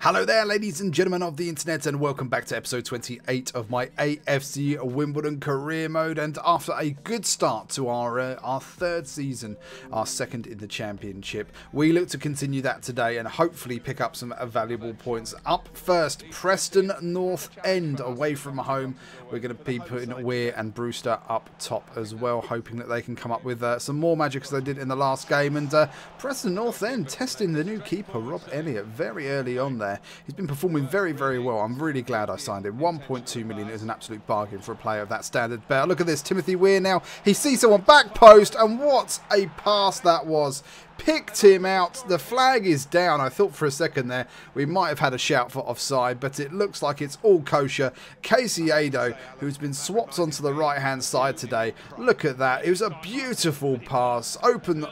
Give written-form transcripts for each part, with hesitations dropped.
Hello there, ladies and gentlemen of the internet, and welcome back to episode 28 of my AFC Wimbledon career mode. And after a good start to our third season, our second in the championship, we look to continue that today and hopefully pick up some valuable points. Up first, Preston North End away from home. We're going to be putting Weir and Brewster up top as well, hoping that they can come up with some more magic as they did in the last game. And Preston North End testing the new keeper, Rob Elliott, very early on there. He's been performing very, very well. I'm really glad I signed him. 1.2 million is an absolute bargain for a player of that standard. But look at this, Timothy Weir now. He sees someone back post, and what a pass that was. Picked him out. The flag is down. I thought for a second there we might have had a shout for offside, but it looks like it's all kosher. Casey, who's been swapped onto the right-hand side today. Look at that. It was a beautiful pass. Open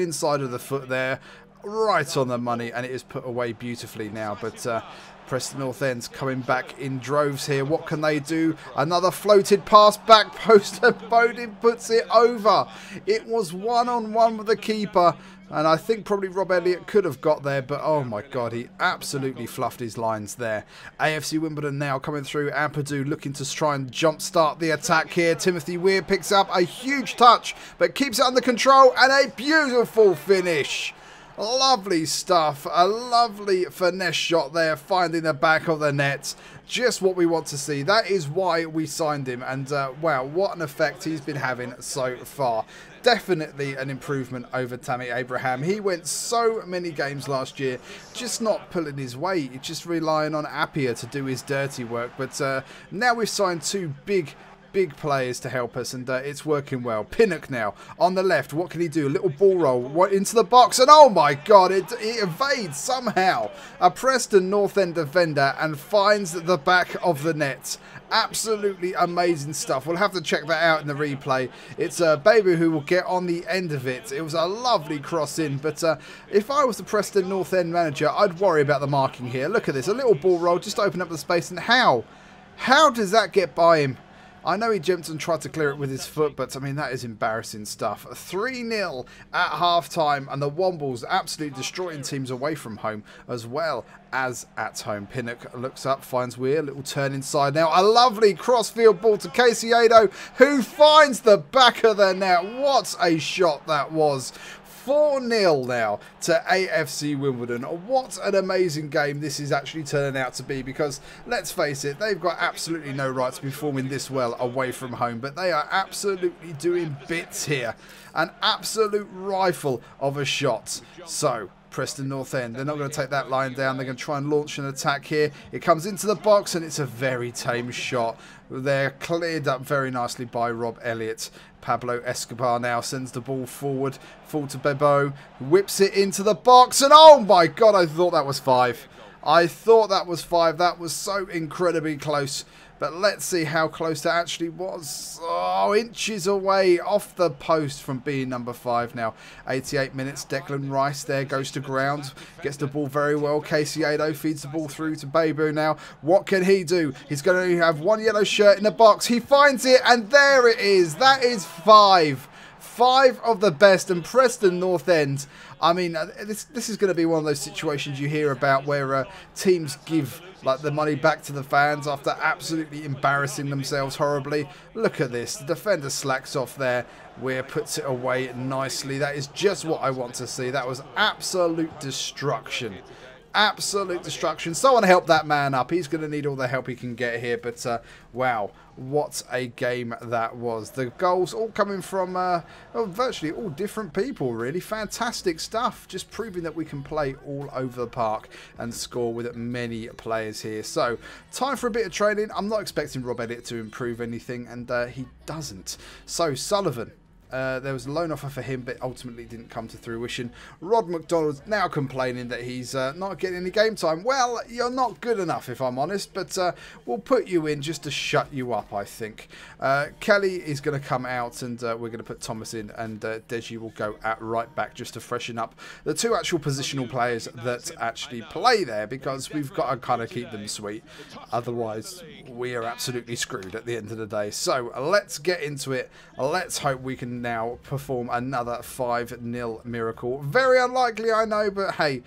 inside of the foot there. Right on the money, and it is put away beautifully now. But Preston North End's coming back in droves here. What can they do? Another floated pass back post, and Bowden puts it over. It was one-on-one with the keeper, and I think probably Rob Elliott could have got there, but oh my god, he absolutely fluffed his lines there. AFC Wimbledon now coming through. Ampadu looking to try and jumpstart the attack here. Timothy Weir picks up a huge touch, but keeps it under control, and a beautiful finish. Lovely stuff. A lovely finesse shot there, finding the back of the net. Just what we want to see. That is why we signed him. And wow, what an effect he's been having so far. Definitely an improvement over Tammy Abraham. He went so many games last year, just not pulling his weight, just relying on Appiah to do his dirty work. But now we've signed two big players to help us, and it's working well. Pinnock now on the left. What can he do? A little ball roll into the box, and oh my god, it evades somehow a Preston North End defender and finds the back of the net. Absolutely amazing stuff. We'll have to check that out in the replay. It's Babu who will get on the end of it. It was a lovely cross in, but if I was the Preston North End manager, I'd worry about the marking here. Look at this, a little ball roll, just open up the space, and how does that get by him? I know he jumped and tried to clear it with his foot, but I mean, that is embarrassing stuff. 3-0 at half-time, and the Wombles absolutely destroying teams away from home as well as at home. Pinnock looks up, finds Weir, little turn inside now. A lovely crossfield ball to Casey, who finds the back of the net. What a shot that was. 4-0 now to AFC Wimbledon. What an amazing game this is actually turning out to be, because let's face it, they've got absolutely no right to be performing this well away from home, but they are absolutely doing bits here. An absolute rifle of a shot. So Preston North End, they're not going to take that line down. They're going to try and launch an attack here. It comes into the box, and it's a very tame shot. They're cleared up very nicely by Rob Elliott. Pablo Escobar now sends the ball forward. Full to Bebo. Whips it into the box, and oh my god, I thought that was 5. I thought that was 5. That was so incredibly close. But let's see how close that actually was. Oh, inches away off the post from being number 5 now. 88 minutes. Declan Rice there goes to ground. Gets the ball very well. Casey feeds the ball through to Babu now. What can he do? He's going to have one yellow shirt in the box. He finds it, and there it is. That is 5. 5 of the best, and Preston North End. I mean, this is going to be one of those situations you hear about where teams give like the money back to the fans after absolutely embarrassing themselves horribly. Look at this. The defender slacks off there. Weir puts it away nicely. That is just what I want to see. That was absolute destruction. Absolute destruction. Someone help that man up. He's going to need all the help he can get here. But wow, what a game that was. The goals all coming from virtually all different people, really. Fantastic stuff. Just proving that we can play all over the park and score with many players here. So, time for a bit of training. I'm not expecting Rob Elliott to improve anything, and he doesn't. So, Sullivan. There was a loan offer for him, but ultimately didn't come to fruition. Rod McDonald's now complaining that he's not getting any game time. Well, you're not good enough, if I'm honest, but we'll put you in just to shut you up, I think. Kelly is going to come out, and we're going to put Thomas in, and Deji will go at right back just to freshen up the two actual positional players that actually play there, because we've got to kind of keep them sweet. Otherwise, we are absolutely screwed at the end of the day. So let's get into it. Let's hope we can can now perform another 5-0 miracle. Very unlikely, I know, but hey,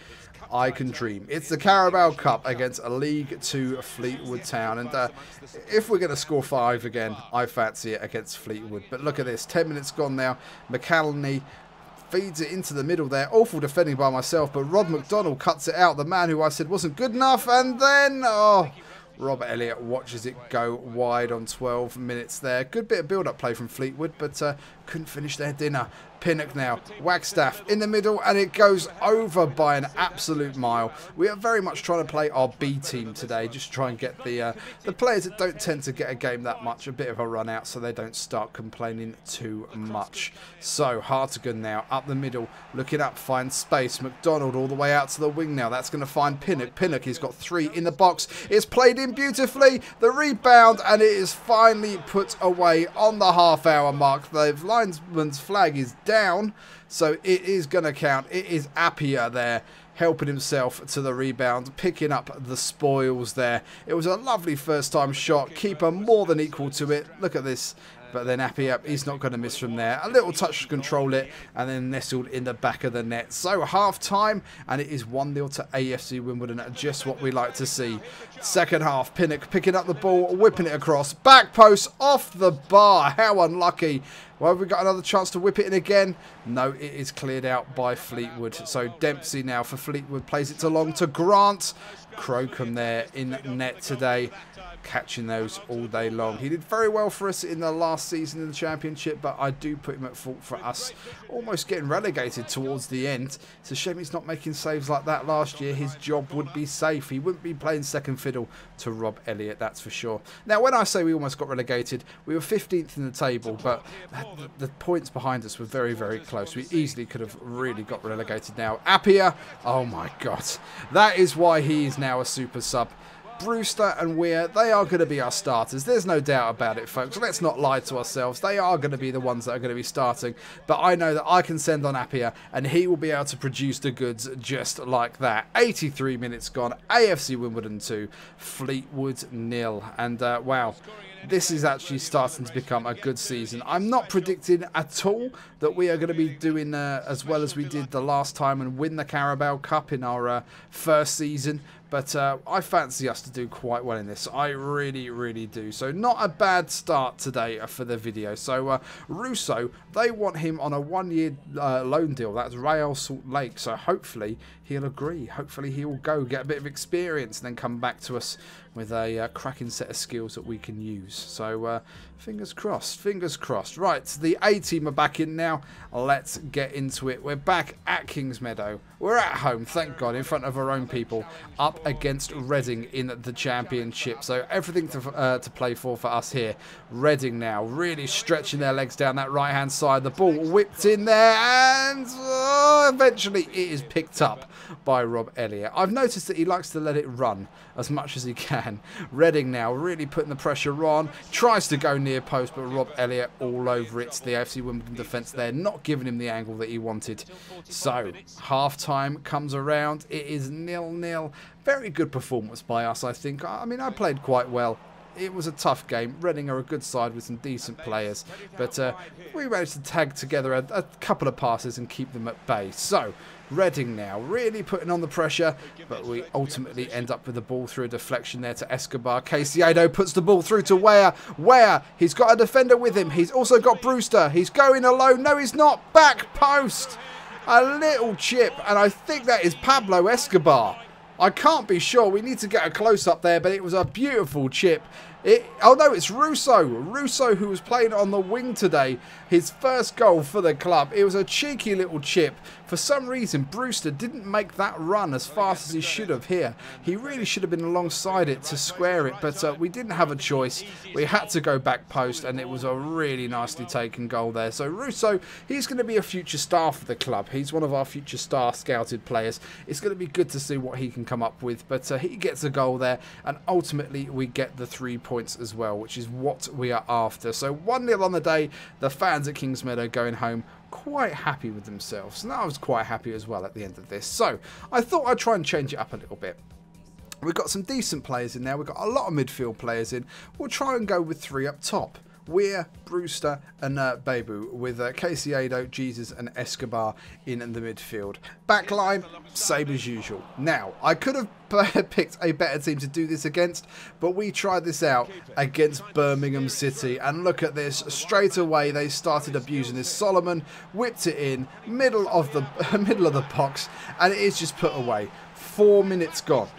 I can dream. It's the Carabao Cup against a League 2 Fleetwood Town. And if we're going to score 5 again, I fancy it against Fleetwood. But look at this. 10 minutes gone now. McCallany feeds it into the middle there. Awful defending by myself, but Rod McDonald cuts it out. The man who I said wasn't good enough. And then, Rob Elliott watches it go wide on 12 minutes there. Good bit of build-up play from Fleetwood, but couldn't finish their dinner. Pinnock now, Wagstaff in the middle, and it goes over by an absolute mile. We are very much trying to play our B team today, just to try and get the players that don't tend to get a game that much a bit of a run out, so they don't start complaining too much. So Hartigan now up the middle, looking up, finds space. McDonald all the way out to the wing now. That's going to find Pinnock. Pinnock, he's got 3 in the box. It's played in beautifully. The rebound, and it is finally put away on the half-hour mark. The linesman's flag is down, so it is going to count. It is Appiah there helping himself to the rebound, picking up the spoils there. It was a lovely first time shot, keeper more than equal to it. Look at this. But then Appiah, he's not going to miss from there. A little touch to control it, and then nestled in the back of the net. So half time, and it is 1-0 to AFC Wimbledon. Just what we like to see. Second half, Pinnock picking up the ball, whipping it across. Back post, off the bar. How unlucky. Well, have we got another chance to whip it in again? No, it is cleared out by Fleetwood. So Dempsey now for Fleetwood plays it along to Grant. Crocombe there in net today, catching those all day long. He did very well for us in the last season in the Championship, but I do put him at fault for us almost getting relegated towards the end. It's a shame he's not making saves like that last year. His job would be safe. He wouldn't be playing second fiddle to Rob Elliott, that's for sure. Now, when I say we almost got relegated, we were 15th in the table, but the points behind us were very, very close. We easily could have really got relegated now. Appiah, oh my God. That is why he is now a super sub. Brewster and Weir, they are going to be our starters. There's no doubt about it, folks. Let's not lie to ourselves. They are going to be the ones that are going to be starting. But I know that I can send on Appiah, and he will be able to produce the goods just like that. 83 minutes gone. AFC Wimbledon 2, Fleetwood 0. And wow, this is actually starting to become a good season. I'm not predicting at all that we are going to be doing as well as we did the last time and win the Carabao Cup in our first season. But I fancy us to do quite well in this. I really, really do. So not a bad start today for the video. So Russo, they want him on a 1-year loan deal. That's Real Salt Lake. So hopefully he'll agree. Hopefully he will go get a bit of experience and then come back to us with a cracking set of skills that we can use. So fingers crossed, fingers crossed. Right, the A team are back in now. Let's get into it. We're back at Kingsmeadow. We're at home, thank God, in front of our own people, up against Reading in the Championship. So everything to play for us here. Reading now really stretching their legs down that right-hand side. The ball whipped in there, and eventually it is picked up by Rob Elliott. I've noticed that he likes to let it run as much as he can. Reading now really putting the pressure on. Tries to go near post, but Rob Elliott all over it. The AFC Wimbledon defence there, not giving him the angle that he wanted. So half-time comes around. It is 0-0. Very good performance by us, I think. I mean, I played quite well. It was a tough game. Reading are a good side with some decent players, but we managed to tag together a couple of passes and keep them at bay. So Reading now really putting on the pressure, but we ultimately end up with the ball through a deflection there to Escobar. Casiado puts the ball through to Weir. Weir, he's got a defender with him. He's also got Brewster. He's going alone. No, he's not. Back post. A little chip, and I think that is Pablo Escobar. I can't be sure. We need to get a close-up there, but it was a beautiful chip. Oh no, it's Russo. Russo, who was playing on the wing today. His first goal for the club. It was a cheeky little chip. For some reason, Brewster didn't make that run as fast as he should have here. He really should have been alongside it to square it, but we didn't have a choice. We had to go back post, and it was a really nicely taken goal there. So Russo, he's going to be a future star for the club. He's one of our future star scouted players. It's going to be good to see what he can come up with, but he gets a goal there, and ultimately we get the 3 points as well, which is what we are after. So 1-0 on the day. The fans at Kingsmeadow going home quite happy with themselves, and I was quite happy as well at the end of this. So I thought I'd try and change it up a little bit. We've got some decent players in there. We've got a lot of midfield players in. We'll try and go with 3 up top. Weir, Brewster and Bebu, with Casiado, Jesus and Escobar in the midfield. Backline, same as usual. Now, I could have picked a better team to do this against, but we tried this out against Birmingham City, and look at this. Straight away they started abusing this. Solomon whipped it in middle of the box, and it is just put away. 4 minutes gone.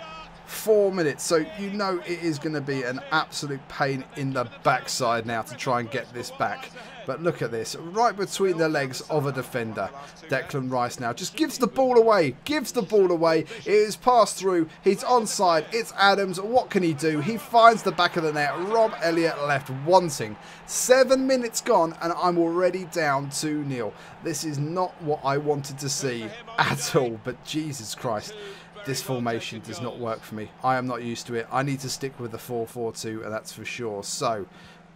4 minutes, so you know it is going to be an absolute pain in the backside now to try and get this back. But look at this, right between the legs of a defender. Declan Rice now just gives the ball away, It is passed through, he's onside, it's Adams. What can he do? He finds the back of the net. Rob Elliott left wanting. 7 minutes gone and I'm already down 2-0. This is not what I wanted to see at all, but Jesus Christ. This formation does not work for me. I am not used to it. I need to stick with the 4-4-2, and that's for sure. So,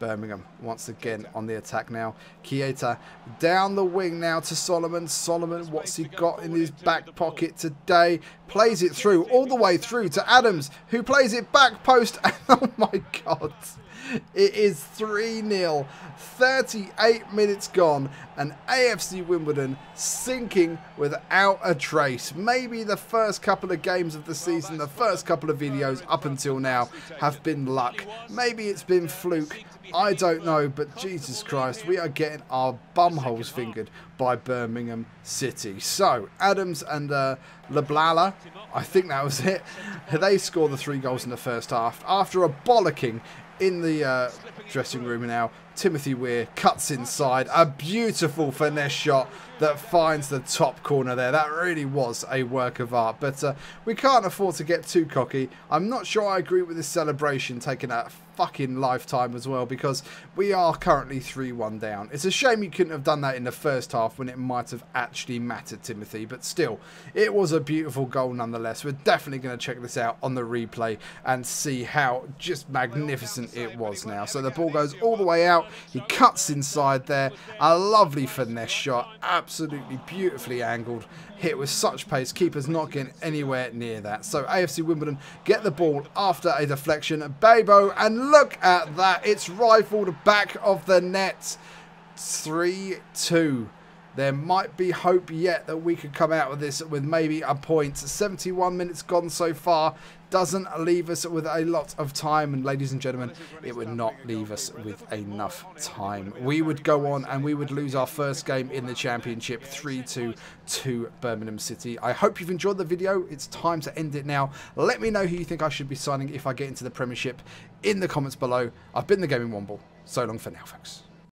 Birmingham once again on the attack now. Chiesa down the wing now to Solomon. Solomon, what's he got in his back pocket today? Plays it through, all the way through to Adams, who plays it back post. Oh my God. It is 3-0, 38 minutes gone, and AFC Wimbledon sinking without a trace. Maybe the first couple of games of the season, the first couple of videos up until now have been luck. Maybe it's been fluke. I don't know, but Jesus Christ, we are getting our bumholes fingered by Birmingham City. So, Adams and Leblala, I think that was it. They scored the 3 goals in the first half after a bollocking in the dressing room. Now Timothy Weir cuts inside, a beautiful finesse shot that finds the top corner there. That really was a work of art, but we can't afford to get too cocky. I'm not sure I agree with this celebration taking a fucking lifetime as well, because we are currently 3-1 down. It's a shame you couldn't have done that in the first half when it might have actually mattered, Timothy, but still, it was a beautiful goal nonetheless. We're definitely going to check this out on the replay and see how just magnificent it was now. So the ball goes all the way out, he cuts inside there, a lovely finesse shot, absolutely beautifully angled, hit with such pace, keeper's not getting anywhere near that. So AFC Wimbledon get the ball after a deflection. Bebo, and look at that, it's rifled back of the net. 3-2. There might be hope yet that we could come out of this with maybe a point. 71 minutes gone so far. Doesn't leave us with a lot of time. And ladies and gentlemen, it would not leave us with enough time. We would go on and we would lose our first game in the championship 3-2 to Birmingham City. I hope you've enjoyed the video. It's time to end it now. Let me know who you think I should be signing if I get into the Premiership in the comments below. I've been the Gaming Womble. So long for now, folks.